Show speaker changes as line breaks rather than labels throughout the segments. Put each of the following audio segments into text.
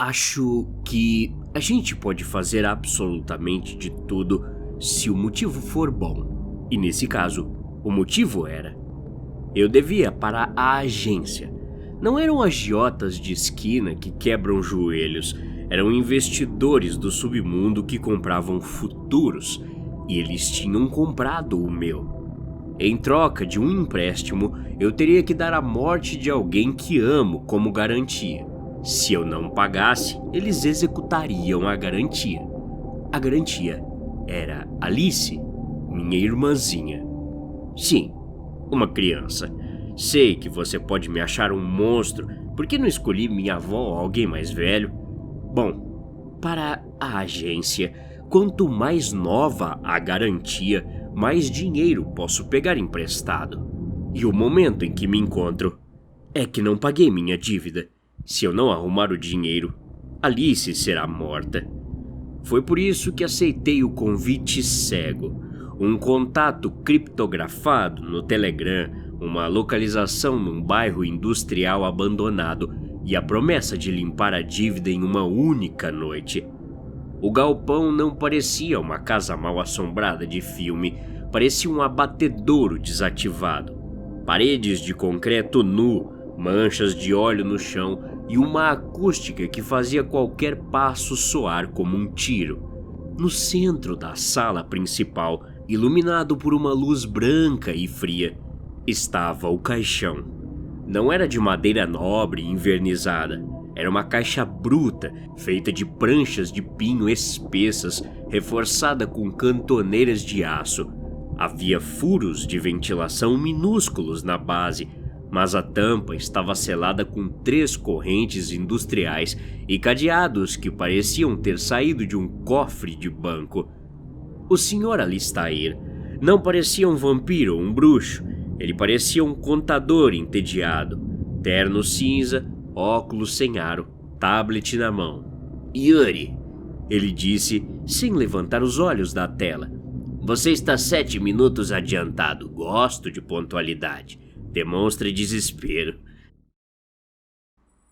Acho que a gente pode fazer absolutamente de tudo se o motivo for bom. E nesse caso, o motivo era: eu devia para a agência. Não eram agiotas de esquina que quebram joelhos, eram investidores do submundo que compravam futuros, e eles tinham comprado o meu. Em troca de um empréstimo, eu teria que dar a morte de alguém que amo como garantia. Se eu não pagasse, eles executariam a garantia. A garantia era Alice, minha irmãzinha. Sim, uma criança. Sei que você pode me achar um monstro, por que não escolhi minha avó ou alguém mais velho? Bom, para a agência, quanto mais nova a garantia, mais dinheiro posso pegar emprestado. E o momento em que me encontro é que não paguei minha dívida. Se eu não arrumar o dinheiro, Alice será morta. Foi por isso que aceitei o convite cego. Um contato criptografado no Telegram, uma localização num bairro industrial abandonado e a promessa de limpar a dívida em uma única noite. O galpão não parecia uma casa mal assombrada de filme, parecia um abatedouro desativado. Paredes de concreto nu, manchas de óleo no chão e uma acústica que fazia qualquer passo soar como um tiro. No centro da sala principal, iluminado por uma luz branca e fria, estava o caixão. Não era de madeira nobre e envernizada. Era uma caixa bruta, feita de pranchas de pinho espessas, reforçada com cantoneiras de aço. Havia furos de ventilação minúsculos na base, mas a tampa estava selada com 3 correntes industriais e cadeados que pareciam ter saído de um cofre de banco. O Sr. Alistair não parecia um vampiro ou um bruxo, ele parecia um contador entediado, terno cinza, óculos sem aro, tablet na mão. Yuri, ele disse sem levantar os olhos da tela. Você está 7 minutos adiantado, gosto de pontualidade. Demonstra desespero.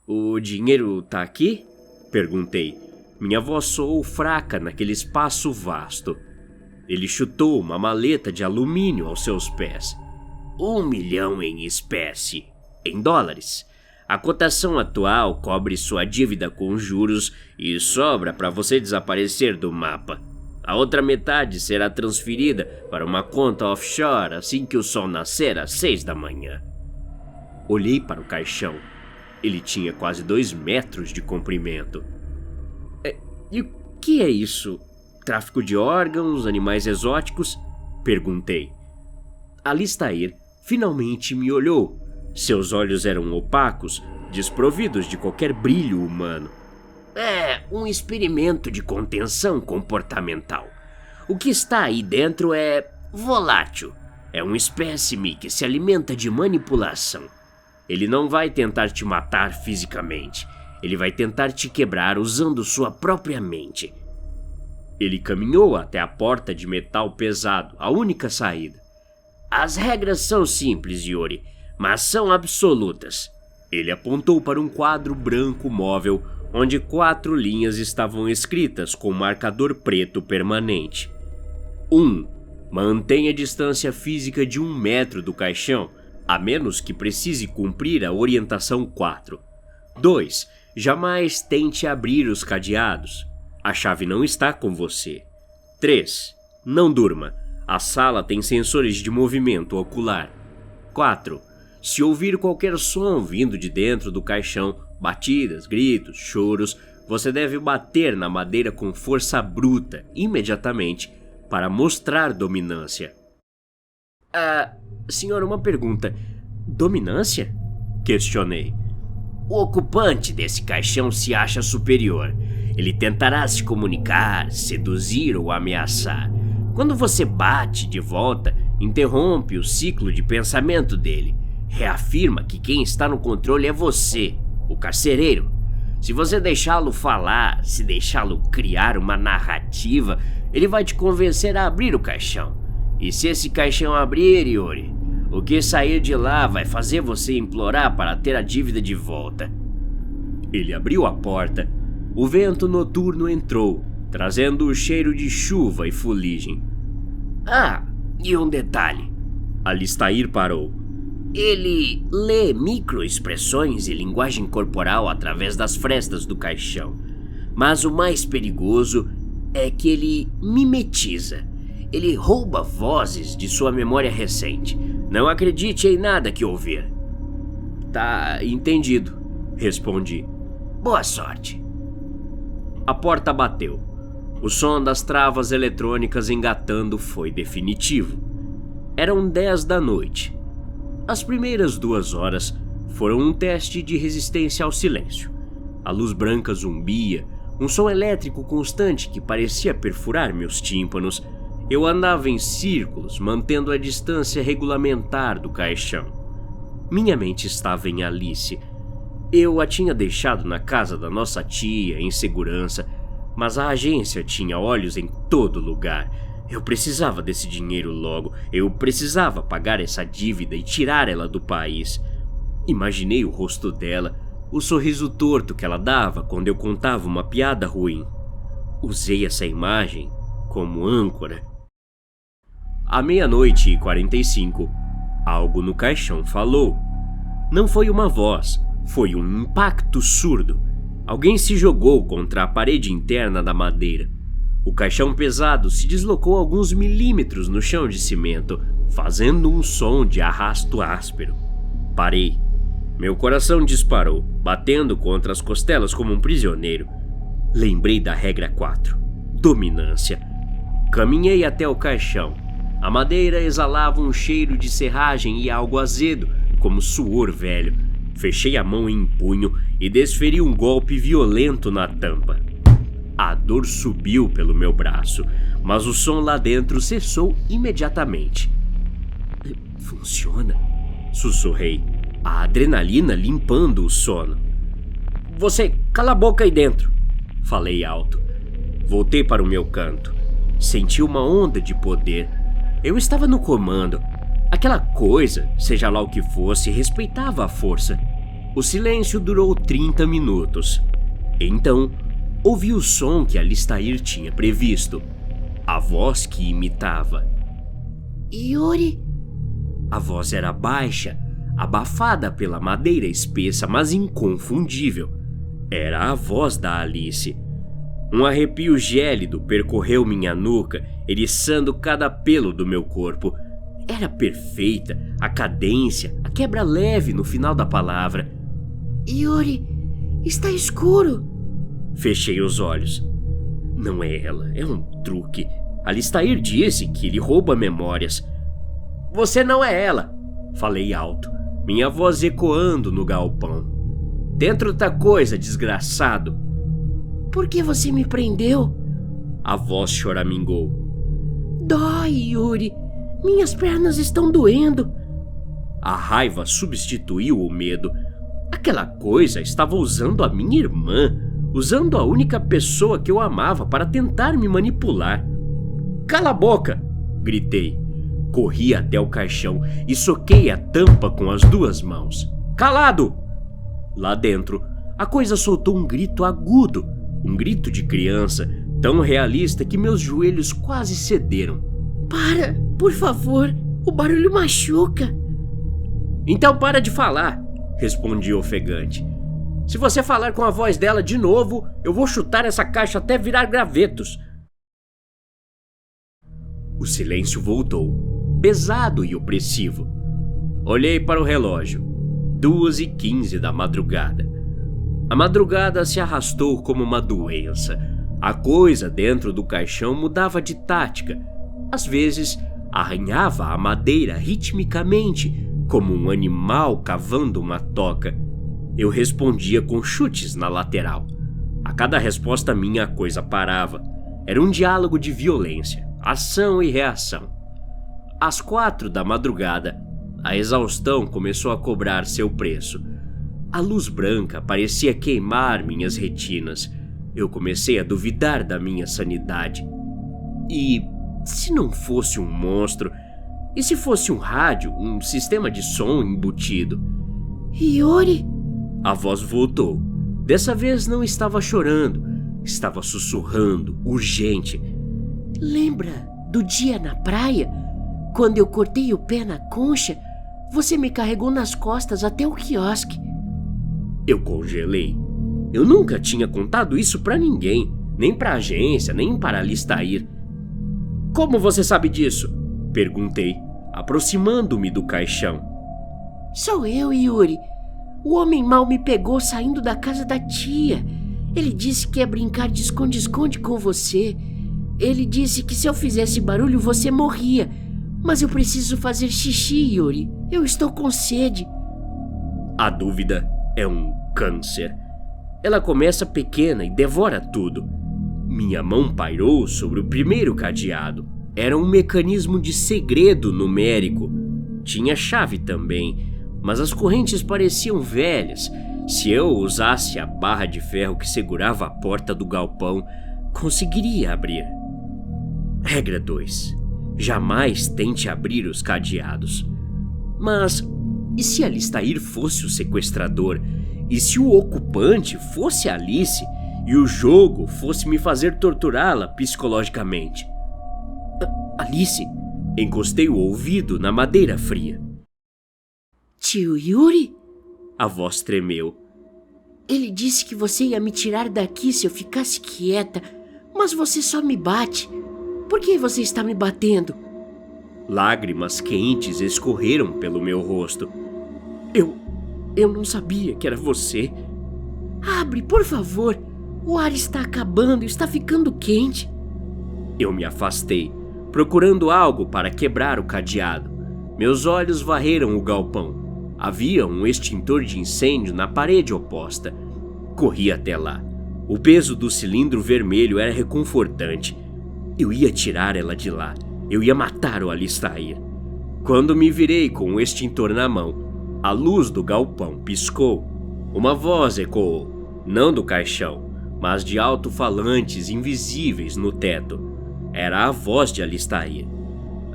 O dinheiro tá aqui? Perguntei. Minha voz soou fraca naquele espaço vasto. Ele chutou uma maleta de alumínio aos seus pés. 1 milhão em espécie, em dólares. A cotação atual cobre sua dívida com juros e sobra para você desaparecer do mapa. A outra metade será transferida para uma conta offshore assim que o sol nascer às 6 da manhã. Olhei para o caixão. Ele tinha quase 2 metros de comprimento. E o que é isso? Tráfico de órgãos, animais exóticos? Perguntei. Alistair finalmente me olhou. Seus olhos eram opacos, desprovidos de qualquer brilho humano. É um experimento de contenção comportamental. O que está aí dentro é volátil. É um espécime que se alimenta de manipulação. Ele não vai tentar te matar fisicamente. Ele vai tentar te quebrar usando sua própria mente. Ele caminhou até a porta de metal pesado, a única saída. As regras são simples, Yuri, mas são absolutas. Ele apontou para um quadro branco móvel onde 4 linhas estavam escritas com marcador preto permanente. 1. Mantenha a distância física de 1 metro do caixão, a menos que precise cumprir a orientação 4. 2. Jamais tente abrir os cadeados. A chave não está com você. 3. Não durma. A sala tem sensores de movimento ocular. 4. Se ouvir qualquer som vindo de dentro do caixão, batidas, gritos, choros, você deve bater na madeira com força bruta, imediatamente, para mostrar dominância. Senhor, uma pergunta. Dominância? Questionei. O ocupante desse caixão se acha superior. Ele tentará se comunicar, seduzir ou ameaçar. Quando você bate de volta, interrompe o ciclo de pensamento dele. Reafirma que quem está no controle é você, o carcereiro. Se você deixá-lo falar, se deixá-lo criar uma narrativa, ele vai te convencer a abrir o caixão. E se esse caixão abrir, Yuri, o que sair de lá vai fazer você implorar para ter a dívida de volta. Ele abriu a porta. O vento noturno entrou, trazendo o cheiro de chuva e fuligem. Ah, e um detalhe. Alistair parou. Ele lê microexpressões e linguagem corporal através das frestas do caixão. Mas o mais perigoso é que ele mimetiza. Ele rouba vozes de sua memória recente. Não acredite em nada que ouvir. Tá entendido, respondi. Boa sorte. A porta bateu. O som das travas eletrônicas engatando foi definitivo. Eram 10 da noite. As primeiras 2 horas foram um teste de resistência ao silêncio. A luz branca zumbia, um som elétrico constante que parecia perfurar meus tímpanos. Eu andava em círculos, mantendo a distância regulamentar do caixão. Minha mente estava em Alice. Eu a tinha deixado na casa da nossa tia, em segurança, mas a agência tinha olhos em todo lugar. Eu precisava desse dinheiro logo. Eu precisava pagar essa dívida e tirar ela do país. Imaginei o rosto dela, o sorriso torto que ela dava quando eu contava uma piada ruim. Usei essa imagem como âncora. À 00:45, algo no caixão falou. Não foi uma voz, foi um impacto surdo. Alguém se jogou contra a parede interna da madeira. O caixão pesado se deslocou alguns milímetros no chão de cimento, fazendo um som de arrasto áspero. Parei. Meu coração disparou, batendo contra as costelas como um prisioneiro. Lembrei da regra 4, dominância. Caminhei até o caixão. A madeira exalava um cheiro de serragem e algo azedo, como suor velho. Fechei a mão em punho e desferi um golpe violento na tampa. A dor subiu pelo meu braço, mas o som lá dentro cessou imediatamente. Funciona? Sussurrei, a adrenalina limpando o sono. Você, cala a boca aí dentro, falei alto. Voltei para o meu canto. Senti uma onda de poder. Eu estava no comando. Aquela coisa, seja lá o que fosse, respeitava a força. O silêncio durou 30 minutos. Então, ouvi o som que Alistair tinha previsto. A voz que imitava. Yuri? A voz era baixa, abafada pela madeira espessa, mas inconfundível. Era a voz da Alice. Um arrepio gélido percorreu minha nuca, eriçando cada pelo do meu corpo. Era perfeita, a cadência, a quebra leve no final da palavra. Yuri, está escuro. Fechei os olhos. Não é ela, é um truque. Alistair disse que ele rouba memórias. Você não é ela, falei alto, minha voz ecoando no galpão. Dentro da coisa, desgraçado. Por que você me prendeu? A voz choramingou. Dói, Yuri. Minhas pernas estão doendo. A raiva substituiu o medo. Aquela coisa estava usando a minha irmã, usando a única pessoa que eu amava para tentar me manipular. Cala a boca! Gritei. Corri até o caixão e soquei a tampa com as 2 mãos. Calado! Lá dentro, a coisa soltou um grito agudo, um grito de criança, tão realista que meus joelhos quase cederam. Para, por favor, o barulho machuca. Então para de falar, respondi ofegante. Se você falar com a voz dela de novo, eu vou chutar essa caixa até virar gravetos. O silêncio voltou, pesado e opressivo. Olhei para o relógio. 2:15 da madrugada. A madrugada se arrastou como uma doença. A coisa dentro do caixão mudava de tática. Às vezes, arranhava a madeira ritmicamente, como um animal cavando uma toca. Eu respondia com chutes na lateral. A cada resposta minha, a coisa parava. Era um diálogo de violência, ação e reação. Às 4 da madrugada, a exaustão começou a cobrar seu preço. A luz branca parecia queimar minhas retinas. Eu comecei a duvidar da minha sanidade. E se não fosse um monstro? E se fosse um rádio, um sistema de som embutido? Yuri? A voz voltou, Dessa vez não estava chorando, estava sussurrando, urgente.
Lembra do dia na praia? Quando eu cortei o pé na concha, você me carregou nas costas até o quiosque.
Eu congelei. Eu nunca tinha contado isso pra ninguém, nem pra agência, nem para Alistair. Como você sabe disso? Perguntei, aproximando-me do caixão.
Sou eu, Yuri. O homem mau me pegou saindo da casa da tia. Ele disse que ia brincar de esconde-esconde com você. Ele disse que se eu fizesse barulho você morria. Mas eu preciso fazer xixi, Yuri. Eu estou com sede.
A dúvida é um câncer. Ela começa pequena e devora tudo. Minha mão pairou sobre o primeiro cadeado. Era um mecanismo de segredo numérico. Tinha chave também, mas as correntes pareciam velhas. Se eu usasse a barra de ferro que segurava a porta do galpão, conseguiria abrir. Regra 2. Jamais tente abrir os cadeados. Mas e se Alistair fosse o sequestrador? E se o ocupante fosse Alice e o jogo fosse me fazer torturá-la psicologicamente? Alice? Encostei o ouvido na madeira fria.
Tio Yuri?
A voz tremeu.
Ele disse que você ia me tirar daqui se eu ficasse quieta, mas você só me bate. Por que você está me batendo?
Lágrimas quentes escorreram pelo meu rosto. Eu não sabia que era você.
Abre, por favor. O ar está acabando, está ficando quente.
Eu me afastei, procurando algo para quebrar o cadeado. Meus olhos varreram o galpão. Havia um extintor de incêndio na parede oposta. Corri até lá. O peso do cilindro vermelho era reconfortante. Eu ia tirar ela de lá. Eu ia matar o Alistair. Quando me virei com o extintor na mão, a luz do galpão piscou. Uma voz ecoou, não do caixão, mas de alto-falantes invisíveis no teto. Era a voz de Alistair.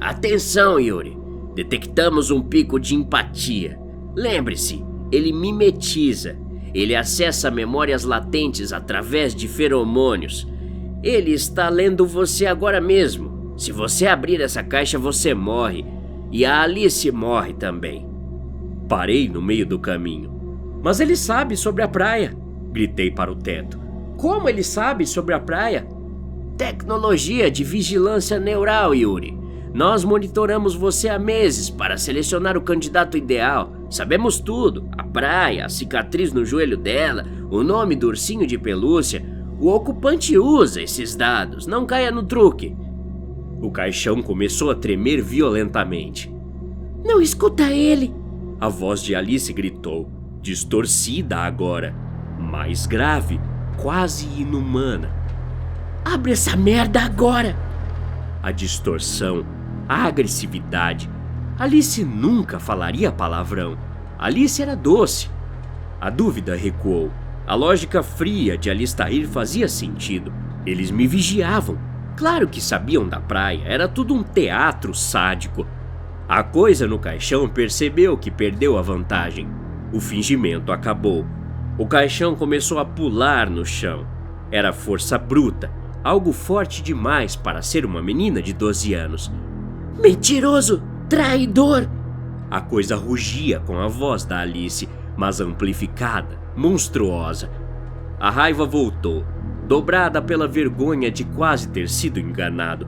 Atenção, Yuri. Detectamos um pico de empatia. Lembre-se, ele mimetiza. Ele acessa memórias latentes através de feromônios. Ele está lendo você agora mesmo. Se você abrir essa caixa, você morre. E a Alice morre também. Parei no meio do caminho. Mas ele sabe sobre a praia, gritei para o teto. Como ele sabe sobre a praia? Tecnologia de vigilância neural, Yuri. Nós monitoramos você há meses para selecionar o candidato ideal. Sabemos tudo. A praia, a cicatriz no joelho dela, o nome do ursinho de pelúcia. O ocupante usa esses dados. Não caia no truque. O caixão começou a tremer violentamente.
Não escuta ele!
A voz de Alice gritou, distorcida agora, mais grave, quase inumana.
Abre essa merda agora!
A distorção, a agressividade. Alice nunca falaria palavrão. Alice era doce. A dúvida recuou. A lógica fria de Alistair fazia sentido. Eles me vigiavam. Claro que sabiam da praia, era tudo um teatro sádico. A coisa no caixão percebeu que perdeu a vantagem. O fingimento acabou. O caixão começou a pular no chão. Era força bruta, algo forte demais para ser uma menina de 12 anos.
Mentiroso! Traidor!
A coisa rugia com a voz da Alice, mas amplificada, monstruosa. A raiva voltou, dobrada pela vergonha de quase ter sido enganado.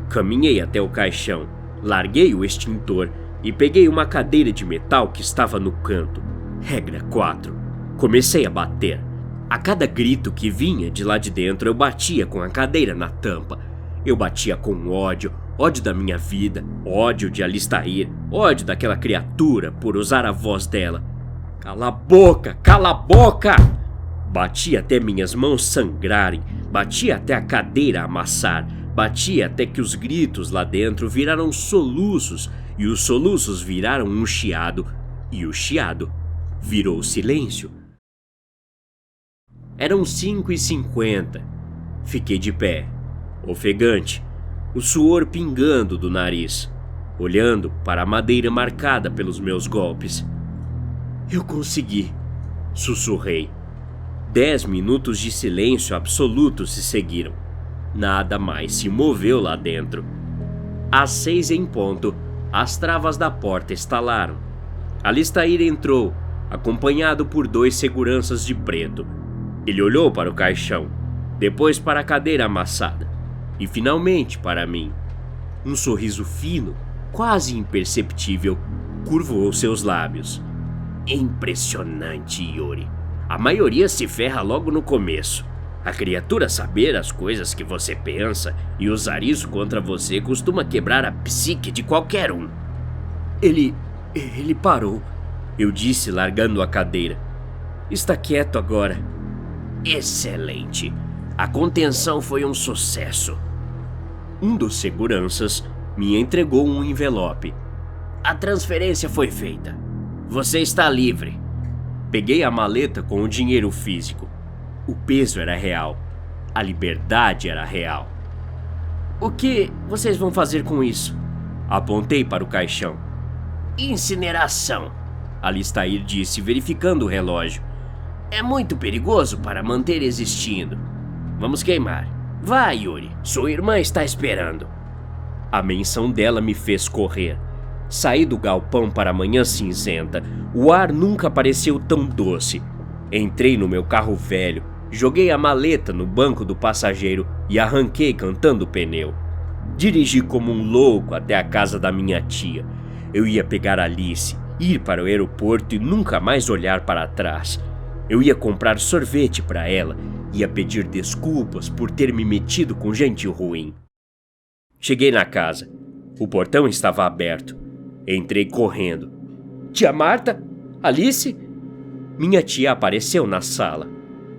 Caminhei até o caixão, larguei o extintor e peguei uma cadeira de metal que estava no canto. Regra 4. Comecei a bater. A cada grito que vinha de lá de dentro, eu batia com a cadeira na tampa. Eu batia com ódio, ódio da minha vida, ódio de Alistair, ódio daquela criatura por usar a voz dela. Cala a boca! Cala a boca! Bati até minhas mãos sangrarem, bati até a cadeira amassar, bati até que os gritos lá dentro viraram soluços, e os soluços viraram um chiado, e o chiado virou silêncio. Eram 5h50. Fiquei de pé, ofegante, o suor pingando do nariz, olhando para a madeira marcada pelos meus golpes. Eu consegui, sussurrei. 10 minutos de silêncio absoluto se seguiram. Nada mais se moveu lá dentro. Às 6 em ponto, as travas da porta estalaram. Alistair entrou, acompanhado por 2 seguranças de preto. Ele olhou para o caixão, depois para a cadeira amassada e finalmente para mim. Um sorriso fino, quase imperceptível, curvou seus lábios. Impressionante, Yuri. A maioria se ferra logo no começo. A criatura saber as coisas que você pensa e usar isso contra você costuma quebrar a psique de qualquer um. Ele parou, eu disse, largando a cadeira. Está quieto agora. Excelente. A contenção foi um sucesso. Um dos seguranças me entregou um envelope. A transferência foi feita. Você está livre. Peguei a maleta com o dinheiro físico. O peso era real. A liberdade era real. O que vocês vão fazer com isso? Apontei para o caixão. Incineração, Alistair disse, verificando o relógio. É muito perigoso para manter existindo. Vamos queimar. Vai, Yuri. Sua irmã está esperando. A menção dela me fez correr. Saí do galpão para a manhã cinzenta. O ar nunca pareceu tão doce. Entrei no meu carro velho, joguei a maleta no banco do passageiro e arranquei cantando o pneu. Dirigi como um louco até a casa da minha tia. Eu ia pegar Alice, ir para o aeroporto e nunca mais olhar para trás. Eu ia comprar sorvete para ela, ia pedir desculpas por ter me metido com gente ruim. Cheguei na casa. O portão estava aberto. Entrei correndo. Tia Marta? Alice? Minha tia apareceu na sala.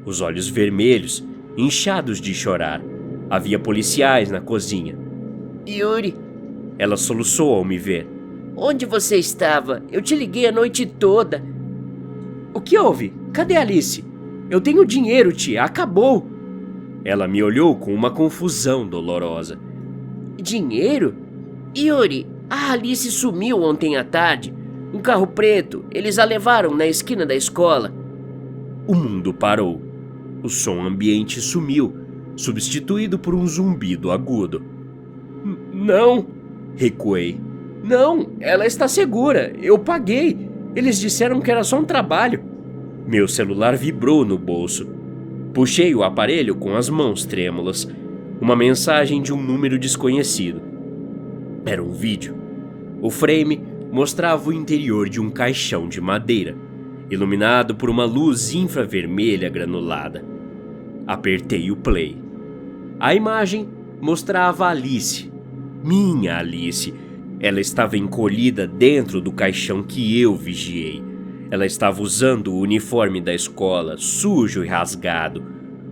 Os olhos vermelhos, inchados de chorar. Havia policiais na cozinha. Yuri, ela soluçou ao me ver. Onde você estava? Eu te liguei a noite toda. O que houve? Cadê Alice? Eu tenho dinheiro, tia. Acabou. Ela me olhou com uma confusão dolorosa. Dinheiro? Yuri, a Alice sumiu ontem à tarde. Um carro preto. Eles a levaram na esquina da escola. O mundo parou. O som ambiente sumiu, substituído por um zumbido agudo. Não, recuei. Não, ela está segura. Eu paguei. Eles disseram que era só um trabalho. Meu celular vibrou no bolso. Puxei o aparelho com as mãos trêmulas. Uma mensagem de um número desconhecido. Era um vídeo. O frame mostrava o interior de um caixão de madeira, iluminado por uma luz infravermelha granulada. Apertei o play. A imagem mostrava Alice, minha Alice. Ela estava encolhida dentro do caixão que eu vigiei. Ela estava usando o uniforme da escola, sujo e rasgado.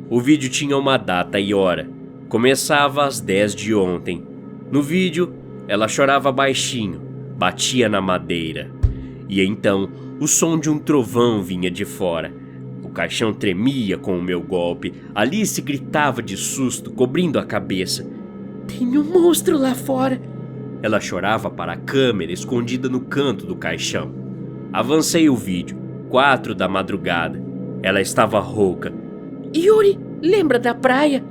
O vídeo tinha uma data e hora. Começava às 10 de ontem. No vídeo, ela chorava baixinho, batia na madeira. E então, o som de um trovão vinha de fora. O caixão tremia com o meu golpe. Alice gritava de susto, cobrindo a cabeça. Tem um monstro lá fora. Ela chorava para a câmera escondida no canto do caixão. Avancei o vídeo. 4 da madrugada. Ela estava rouca. Yuri, lembra da praia?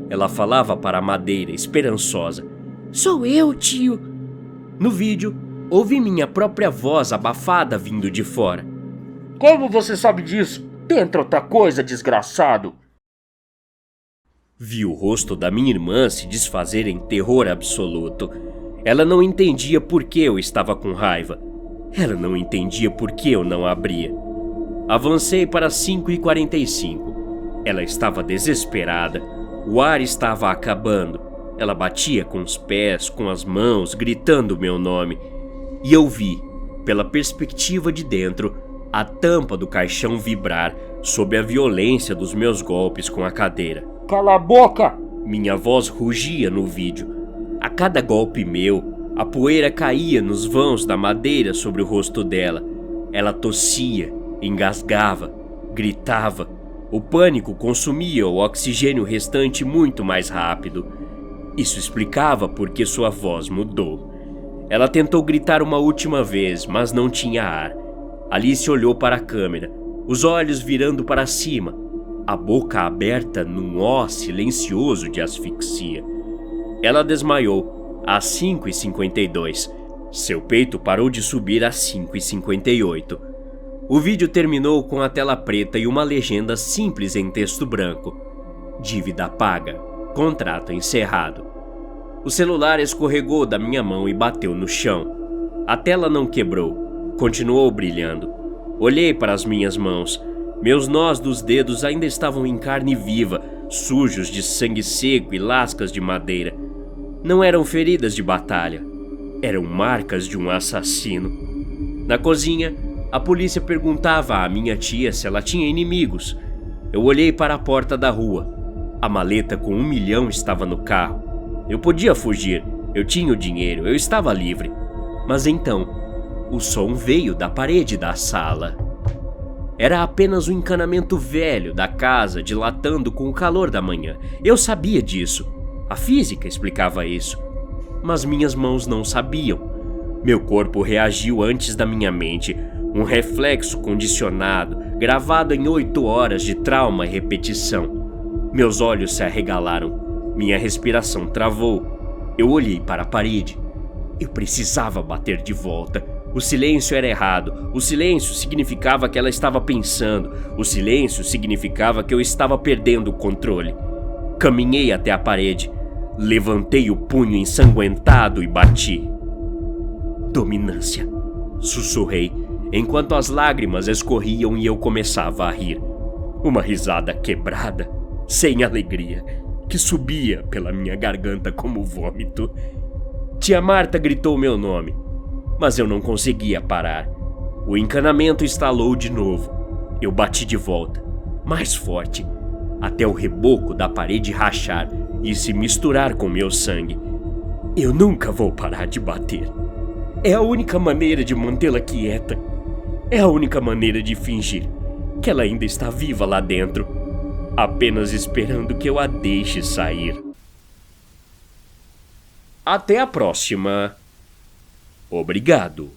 Ela falava para a madeira, esperançosa. Sou eu, tio. No vídeo, ouvi minha própria voz abafada vindo de fora. Como você sabe disso? Tenta outra coisa, desgraçado. Vi o rosto da minha irmã se desfazer em terror absoluto. Ela não entendia por que eu estava com raiva. Ela não entendia por que eu não abria. Avancei para 5h45. Ela estava desesperada. O ar estava acabando. Ela batia com os pés, com as mãos, gritando meu nome. E eu vi, pela perspectiva de dentro, a tampa do caixão vibrar sob a violência dos meus golpes com a cadeira. Cala a boca! Minha voz rugia no vídeo. A cada golpe meu, a poeira caía nos vãos da madeira sobre o rosto dela. Ela tossia, engasgava, gritava. O pânico consumia o oxigênio restante muito mais rápido. Isso explicava por que sua voz mudou. Ela tentou gritar uma última vez, mas não tinha ar. Alice olhou para a câmera, os olhos virando para cima. a boca aberta num ó silencioso de asfixia. Ela desmaiou às 5h52. Seu peito parou de subir às 5h58. O vídeo terminou com a tela preta e uma legenda simples em texto branco: dívida paga, contrato encerrado. O celular escorregou da minha mão e bateu no chão. A tela não quebrou, continuou brilhando. Olhei para as minhas mãos. Meus nós dos dedos ainda estavam em carne viva, sujos de sangue seco e lascas de madeira. Não eram feridas de batalha, eram marcas de um assassino. Na cozinha, a polícia perguntava à minha tia se ela tinha inimigos. Eu olhei para a porta da rua. A maleta com 1 milhão estava no carro. Eu podia fugir, eu tinha o dinheiro, eu estava livre. Mas então, o som veio da parede da sala. Era apenas um encanamento velho da casa dilatando com o calor da manhã. Eu sabia disso. A física explicava isso. Mas minhas mãos não sabiam. Meu corpo reagiu antes da minha mente. Um reflexo condicionado, gravado em 8 horas de trauma e repetição. Meus olhos se arregalaram. Minha respiração travou. Eu olhei para a parede. Eu precisava bater de volta. O silêncio era errado. O silêncio significava que ela estava pensando. O silêncio significava que eu estava perdendo o controle. Caminhei até a parede. Levantei o punho ensanguentado e bati. Dominância, sussurrei, enquanto as lágrimas escorriam e eu começava a rir. Uma risada quebrada, sem alegria, que subia pela minha garganta como vômito. Tia Marta gritou meu nome, mas eu não conseguia parar. O encanamento estalou de novo. Eu bati de volta, mais forte, até o reboco da parede rachar e se misturar com meu sangue. Eu nunca vou parar de bater. É a única maneira de mantê-la quieta. É a única maneira de fingir que ela ainda está viva lá dentro, apenas esperando que eu a deixe sair. Até a próxima. Obrigado.